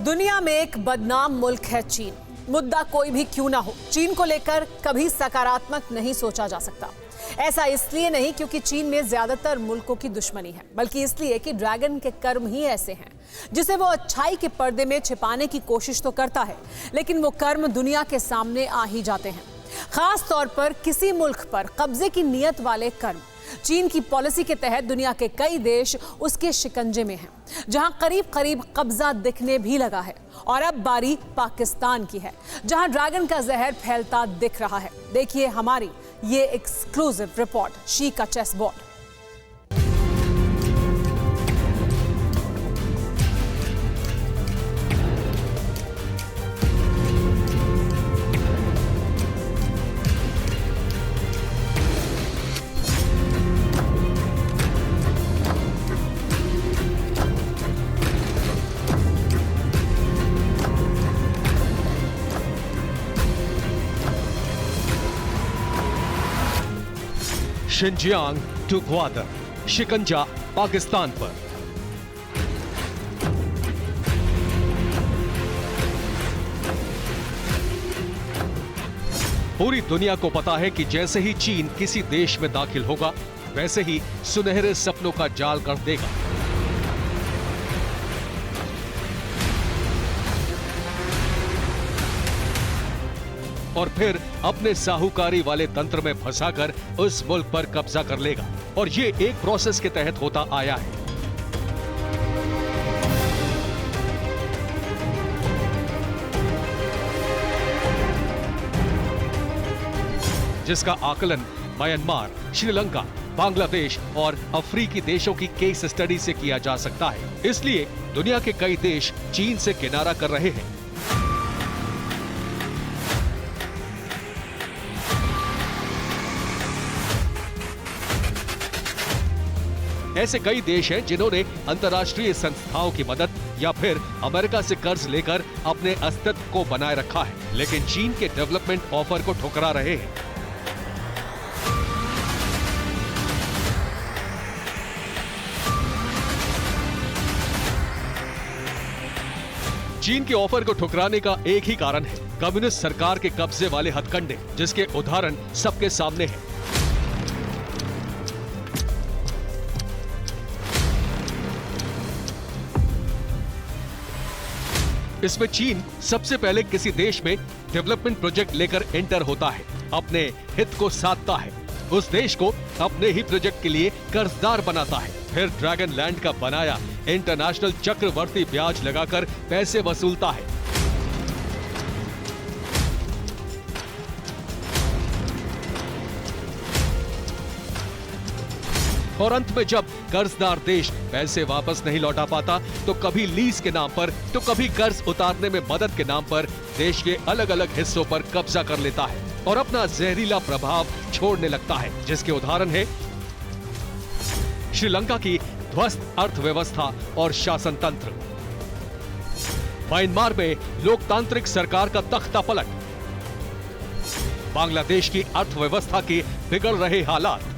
दुनिया में एक बदनाम मुल्क है चीन। मुद्दा कोई भी क्यों ना हो, चीन को लेकर कभी सकारात्मक नहीं सोचा जा सकता। ऐसा इसलिए नहीं क्योंकि चीन में ज्यादातर मुल्कों की दुश्मनी है, बल्कि इसलिए कि ड्रैगन के कर्म ही ऐसे हैं जिसे वो अच्छाई के पर्दे में छिपाने की कोशिश तो करता है, लेकिन वो कर्म दुनिया के सामने आ ही जाते हैं। खास तौर पर किसी मुल्क पर कब्जे की नीयत वाले कर्म। चीन की पॉलिसी के तहत दुनिया के कई देश उसके शिकंजे में हैं, जहां करीब करीब कब्जा दिखने भी लगा है। और अब बारी पाकिस्तान की है, जहां ड्रैगन का जहर फैलता दिख रहा है। देखिए हमारी ये एक्सक्लूसिव रिपोर्ट, शी का chess board. Xinjiang to Gwadar, शिकंजा पाकिस्तान पर। पूरी दुनिया को पता है कि जैसे ही चीन किसी देश में दाखिल होगा, वैसे ही सुनहरे सपनों का जाल कर देगा। और फिर अपने साहूकारी वाले तंत्र में फंसाकर उस मुल्क पर कब्जा कर लेगा। और ये एक प्रोसेस के तहत होता आया है। जिसका आकलन म्यांमार, श्रीलंका, बांग्लादेश और अफ्रीकी देशों की केस स्टडी से किया जा सकता है। इसलिए दुनिया के कई देश चीन से किनारा कर रहे हैं। ऐसे कई देश हैं जिन्होंने अंतर्राष्ट्रीय संस्थाओं की मदद या फिर अमेरिका से कर्ज लेकर अपने अस्तित्व को बनाए रखा है, लेकिन चीन के डेवलपमेंट ऑफर को ठुकरा रहे हैं। चीन के ऑफर को ठुकराने का एक ही कारण है, कम्युनिस्ट सरकार के कब्जे वाले हथकंडे, जिसके उदाहरण सबके सामने हैं। इसमें चीन सबसे पहले किसी देश में डेवलपमेंट प्रोजेक्ट लेकर एंटर होता है, अपने हित को साधता है, उस देश को अपने ही प्रोजेक्ट के लिए कर्जदार बनाता है, फिर ड्रैगन लैंड का बनाया इंटरनेशनल चक्रवर्ती ब्याज लगाकर पैसे वसूलता है। और अंत में जब कर्जदार देश पैसे वापस नहीं लौटा पाता, तो कभी लीज के नाम पर, तो कभी कर्ज उतारने में मदद के नाम पर देश के अलग अलग हिस्सों पर कब्जा कर लेता है और अपना जहरीला प्रभाव छोड़ने लगता है, जिसके उदाहरण है श्रीलंका की ध्वस्त अर्थव्यवस्था और शासन तंत्र, म्यांमार में लोकतांत्रिक सरकार का तख्ता पलट, बांग्लादेश की अर्थव्यवस्था के बिगड़ रहे हालात,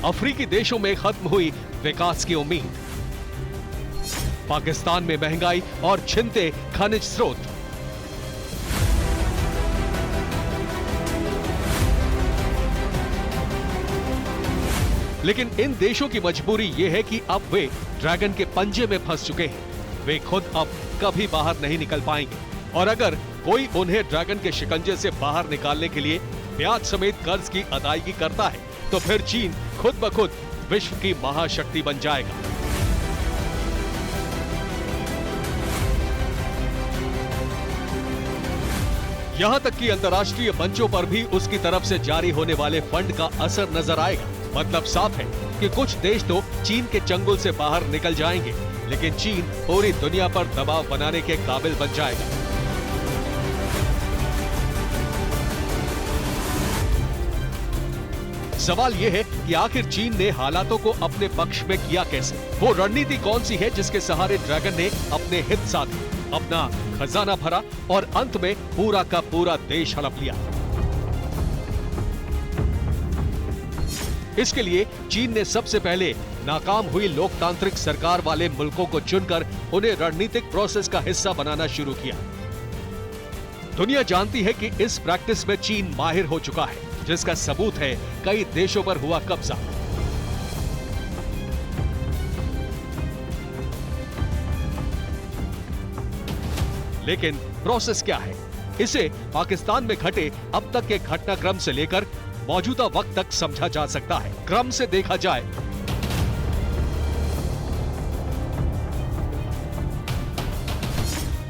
अफ्रीकी देशों में खत्म हुई विकास की उम्मीद, पाकिस्तान में महंगाई और छिनते खनिज स्रोत। लेकिन इन देशों की मजबूरी यह है कि अब वे ड्रैगन के पंजे में फंस चुके हैं। वे खुद अब कभी बाहर नहीं निकल पाएंगे, और अगर कोई उन्हें ड्रैगन के शिकंजे से बाहर निकालने के लिए ब्याज समेत कर्ज की अदायगी करता है, तो फिर चीन खुद ब खुद विश्व की महाशक्ति बन जाएगा। यहां तक कि अंतर्राष्ट्रीय मंचों पर भी उसकी तरफ से जारी होने वाले फंड का असर नजर आएगा। मतलब साफ है कि कुछ देश तो चीन के चंगुल से बाहर निकल जाएंगे, लेकिन चीन पूरी दुनिया पर दबाव बनाने के काबिल बन जाएगा। सवाल यह है कि आखिर चीन ने हालातों को अपने पक्ष में किया कैसे? वो रणनीति कौन सी है जिसके सहारे ड्रैगन ने अपने हित साधे, अपना खजाना भरा और अंत में पूरा का पूरा देश हड़प लिया? इसके लिए चीन ने सबसे पहले नाकाम हुई लोकतांत्रिक सरकार वाले मुल्कों को चुनकर उन्हें रणनीतिक प्रोसेस का हिस्सा बनाना शुरू किया। दुनिया जानती है कि इस प्रैक्टिस में चीन माहिर हो चुका है, जिसका सबूत है कई देशों पर हुआ कब्जा। लेकिन प्रोसेस क्या है? इसे पाकिस्तान में घटे अब तक के घटनाक्रम से लेकर मौजूदा वक्त तक समझा जा सकता है। क्रम से देखा जाए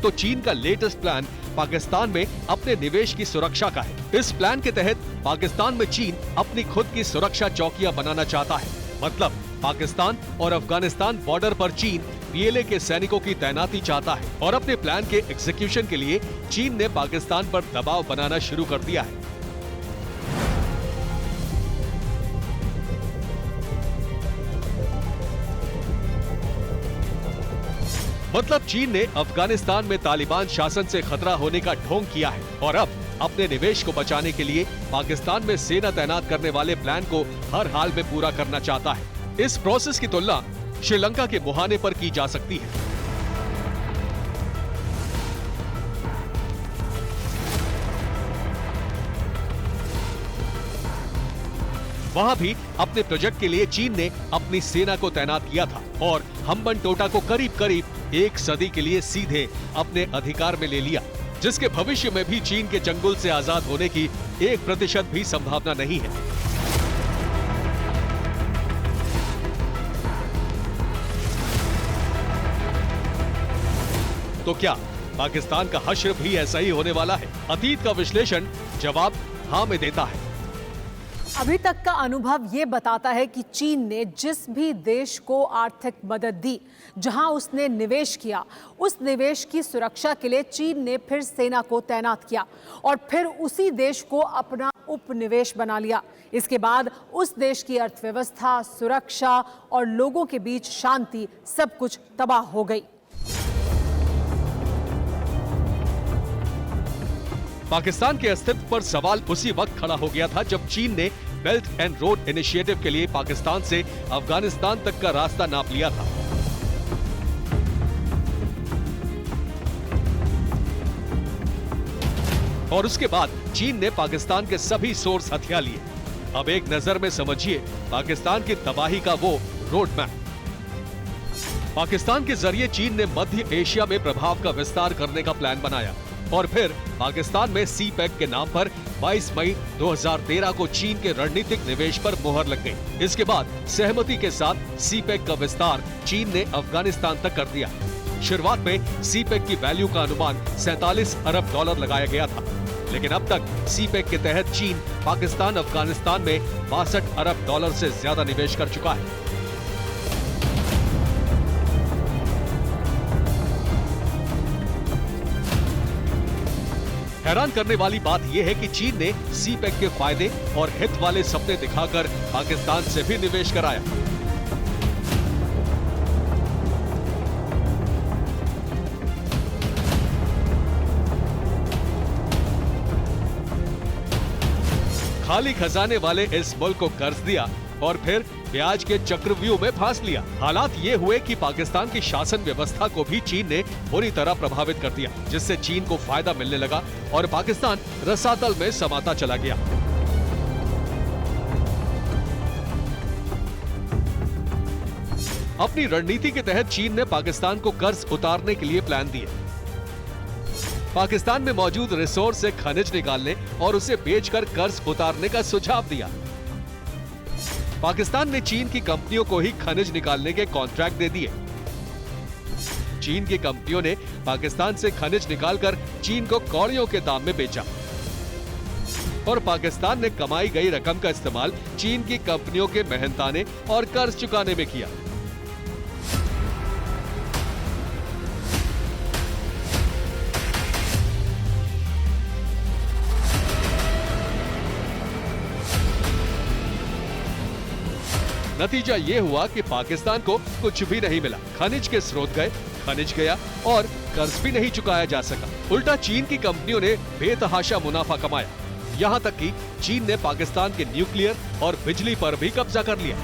तो चीन का लेटेस्ट प्लान पाकिस्तान में अपने निवेश की सुरक्षा का है। इस प्लान के तहत पाकिस्तान में चीन अपनी खुद की सुरक्षा चौकियां बनाना चाहता है। मतलब पाकिस्तान और अफगानिस्तान बॉर्डर पर चीन पीएलए के सैनिकों की तैनाती चाहता है और अपने प्लान के एग्जीक्यूशन के लिए चीन ने पाकिस्तान पर दबाव बनाना शुरू कर दिया है। मतलब चीन ने अफगानिस्तान में तालिबान शासन से खतरा होने का ढोंग किया है और अब अपने निवेश को बचाने के लिए पाकिस्तान में सेना तैनात करने वाले प्लान को हर हाल में पूरा करना चाहता है। इस प्रोसेस की तुलना श्रीलंका के मुहाने पर की जा सकती है। वहां भी अपने प्रोजेक्ट के लिए चीन ने अपनी सेना को तैनात किया था और हम्बनटोटा को करीब करीब एक सदी के लिए सीधे अपने अधिकार में ले लिया, जिसके भविष्य में भी चीन के चंगुल से आजाद होने की 1% भी संभावना नहीं है। तो क्या पाकिस्तान का हश्र भी ऐसा ही होने वाला है? अतीत का विश्लेषण जवाब हाँ में देता है। अभी तक का अनुभव ये बताता है कि चीन ने जिस भी देश को आर्थिक मदद दी, जहां उसने निवेश किया, उस निवेश की सुरक्षा के लिए चीन ने फिर सेना को तैनात किया और फिर उसी देश को अपना उपनिवेश बना लिया। इसके बाद उस देश की अर्थव्यवस्था, सुरक्षा और लोगों के बीच शांति सब कुछ तबाह हो गई। पाकिस्तान के अस्तित्व पर सवाल उसी वक्त खड़ा हो गया था जब चीन ने बेल्ट एंड रोड इनिशिएटिव के लिए पाकिस्तान से अफगानिस्तान तक का रास्ता नाप लिया था। और उसके बाद चीन ने पाकिस्तान के सभी सोर्स हथिया लिए। अब एक नजर में समझिए पाकिस्तान की तबाही का वो रोड मैप। पाकिस्तान के जरिए चीन ने मध्य एशिया में प्रभाव का विस्तार करने का प्लान बनाया और फिर पाकिस्तान में सीपैक के नाम पर 22 मई 2013 को चीन के रणनीतिक निवेश पर मोहर लग गई। इसके बाद सहमति के साथ सीपैक का विस्तार चीन ने अफगानिस्तान तक कर दिया। शुरुआत में सीपैक की वैल्यू का अनुमान 47 अरब डॉलर लगाया गया था, लेकिन अब तक सीपैक के तहत चीन पाकिस्तान अफगानिस्तान में 62 अरब डॉलर से ज्यादा निवेश कर चुका है। हैरान करने वाली बात यह है कि चीन ने सीपैक के फायदे और हित वाले सपने दिखाकर पाकिस्तान से भी निवेश कराया। खाली खजाने वाले इस मुल्क को कर्ज दिया और फिर ब्याज के चक्रव्यूह में फांस लिया। हालात ये हुए कि पाकिस्तान की शासन व्यवस्था को भी चीन ने बुरी तरह प्रभावित कर दिया, जिससे चीन को फायदा मिलने लगा और पाकिस्तान रसातल में समाता चला गया। अपनी रणनीति के तहत चीन ने पाकिस्तान को कर्ज उतारने के लिए प्लान दिए। पाकिस्तान में मौजूद रिसोर्स से खनिज निकालने और उसे बेचकर कर्ज उतारने का सुझाव दिया। पाकिस्तान ने चीन की कंपनियों को ही खनिज निकालने के कॉन्ट्रैक्ट दे दिए। चीन की कंपनियों ने पाकिस्तान से खनिज निकालकर चीन को कौड़ियों के दाम में बेचा और पाकिस्तान ने कमाई गई रकम का इस्तेमाल चीन की कंपनियों के मेहनताने और कर्ज चुकाने में किया। नतीजा ये हुआ कि पाकिस्तान को कुछ भी नहीं मिला। खनिज के स्रोत गए, खनिज गया और कर्ज भी नहीं चुकाया जा सका। उल्टा चीन की कंपनियों ने बेतहाशा मुनाफा कमाया। यहाँ तक कि चीन ने पाकिस्तान के न्यूक्लियर और बिजली पर भी कब्जा कर लिया।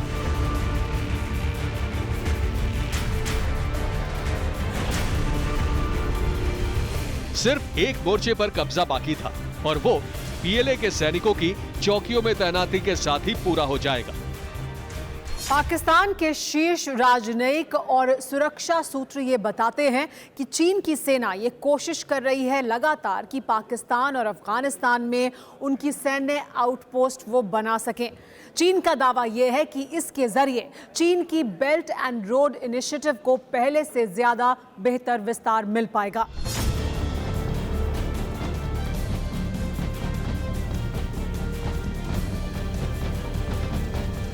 सिर्फ एक मोर्चे पर कब्जा बाकी था और वो पीएलए के सैनिकों की चौकियों में तैनाती के साथ ही पूरा हो जाएगा। पाकिस्तान के शीर्ष राजनयिक और सुरक्षा सूत्र ये बताते हैं कि चीन की सेना ये कोशिश कर रही है लगातार कि पाकिस्तान और अफगानिस्तान में उनकी सैन्य आउटपोस्ट वो बना सकें। चीन का दावा यह है कि इसके जरिए चीन की बेल्ट एंड रोड इनिशिएटिव को पहले से ज्यादा बेहतर विस्तार मिल पाएगा।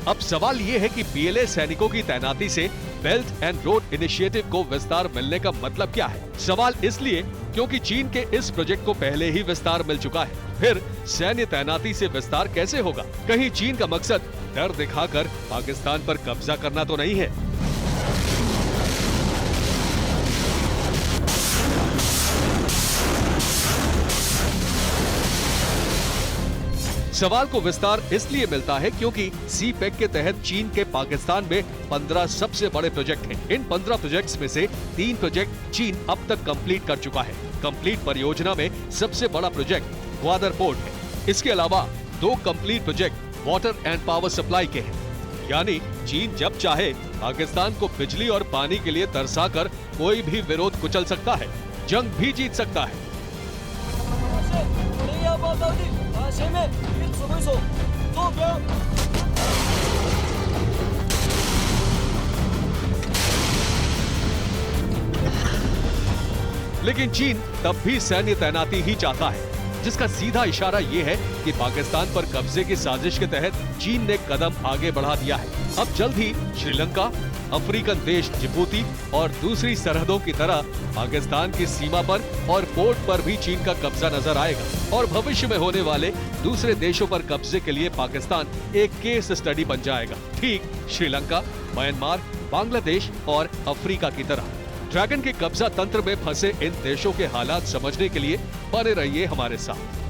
अब सवाल ये है कि पीएलए सैनिकों की तैनाती से बेल्ट एंड रोड इनिशिएटिव को विस्तार मिलने का मतलब क्या है? सवाल इसलिए क्योंकि चीन के इस प्रोजेक्ट को पहले ही विस्तार मिल चुका है। फिर सैन्य तैनाती से विस्तार कैसे होगा? कहीं चीन का मकसद डर दिखाकर पाकिस्तान पर कब्जा करना तो नहीं है? सवाल को विस्तार इसलिए मिलता है क्योंकि सीपेक के तहत चीन के पाकिस्तान में 15 सबसे बड़े प्रोजेक्ट हैं। इन 15 प्रोजेक्ट्स में से 3 प्रोजेक्ट चीन अब तक कंप्लीट कर चुका है। कंप्लीट परियोजना में सबसे बड़ा प्रोजेक्ट ग्वादर पोर्ट है। इसके अलावा 2 complete project water and power supply के हैं। यानी चीन जब चाहे पाकिस्तान को बिजली और पानी के लिए तरसाकर कोई भी विरोध कुचल सकता है, जंग भी जीत सकता है। लेकिन चीन तब भी सैन्य तैनाती ही चाहता है, जिसका सीधा इशारा ये है कि पाकिस्तान पर कब्जे की साजिश के तहत चीन ने कदम आगे बढ़ा दिया है। अब जल्द ही श्रीलंका, अफ्रीकन देश जिबूती और दूसरी सरहदों की तरह पाकिस्तान की सीमा पर और पोर्ट पर भी चीन का कब्जा नजर आएगा और भविष्य में होने वाले दूसरे देशों पर कब्जे के लिए पाकिस्तान एक केस स्टडी बन जाएगा, ठीक श्रीलंका, म्यांमार, बांग्लादेश और अफ्रीका की तरह। ड्रैगन के कब्जा तंत्र में फंसे इन देशों के हालात समझने के लिए बने रहिए हमारे साथ।